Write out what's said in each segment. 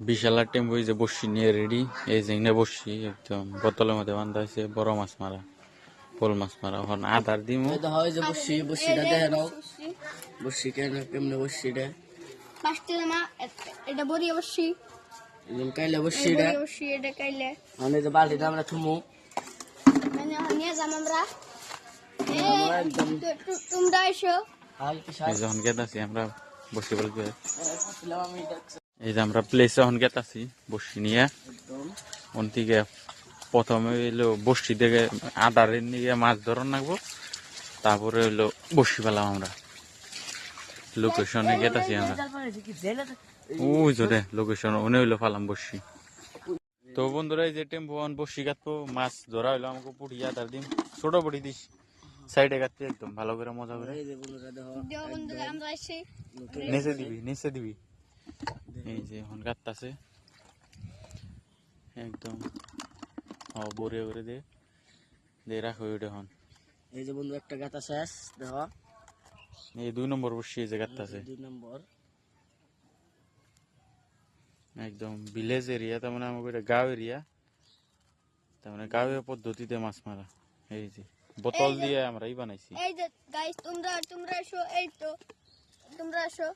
বিশাল tempo যে বসি নিয়ে রেডি। এই যে এখানে বসি একদম বোতলের মধ্যে বান্ধা হয়েছে, বড় মাছ মারা, পোল মাছ মারা। এখন আদার দিমু। হয় যে বসি বসিটা দেখে নাও, বসি কেমনে বসিটা এটা বড়ি বসি কাইলে বসিটা বসি এটা কাইলে মানে যে বালতিটা আমরা থুমু মানে নিয়ে যাম আমরা। তোমরা এসো। এই যখন গেতাছি আমরা বসি বলতে, এই যে আমরা প্লেসে এখন গেতাছি বসি নিয়ে। ওন থেকে প্রথমে হইলো বসি থেকে আদারের নিয়ে মাছ ধরন লাগবো, তারপরে হইলো বসি পেলাম আমরা। লোকেশনে গেতাছি আমরা, ওই জোরে লোকেশন ওনে হইলো ফালাম বসি। তো বন্ধুরা এই যে টেম্পো বসি কাটবো, মাছ ধরা হইলো আমাকে পুটি আদার দিন, ছোট পুটি দিস সাইডে কাটতে একদম ভালো করে মজা করে। নিচে দিবি নিচে দিবি। এই যে এখন কাটতাছে একদম বড়ে করে দে রাখো ওইটা। এখন এই যে বন্ধু একটা গাতা শেষ দেখো, এই 2 নম্বর বসি এই যে কাটতাছে 2 নম্বর একদম ভিলেজ এরিয়া, তার মানে আমাকে এটা গাঁও এরিয়া, তার মানে গাঁওয়ের পদ্ধতিতে মাছ মারা। এই যে বোতল দিয়ে আমরা এই বানাইছি। এই যে গাইস তোমরা এসো, এই তো তোমরা এসো,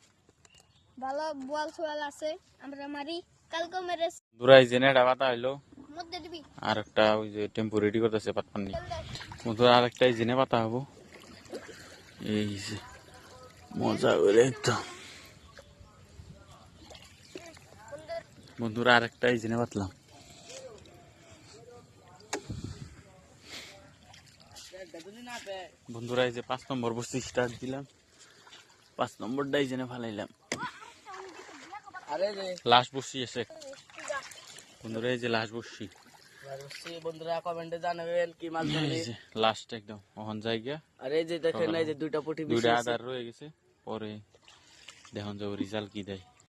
ভালো বোয়াল সোয়াল আছে আমরা মারি কালকে মেরে দুরাই জেনে ডাবাতা হইলো মধ্যে দিবি। আর একটা ওই যে টেম্পো রেডি করতেছে পাতপানি মধুর, আর একটা জেনে পাতা হবো। এই যে মজা করে একদম বন্ধুরা, আর একটা জেনে পাতলাম। বন্ধুরা এই যে 5 নম্বর বসি স্টার্ট দিলাম, 5 নম্বরটাই জেনে ফালাইলাম। লাস্ট বসি এসে বন্ধুরা, এই যে লাস্ট বসি। বন্ধুরা কমেন্টে জানাবেন কি মাছ ধরলি। লাস্ট একদম ওখান জায়গা। আর এই যে দেখেন এই যে দুইটা পুঁটি দুইটা আদার রয়ে গেছে, পরে দেখুন যাবো রেজাল্ট কি দেয়।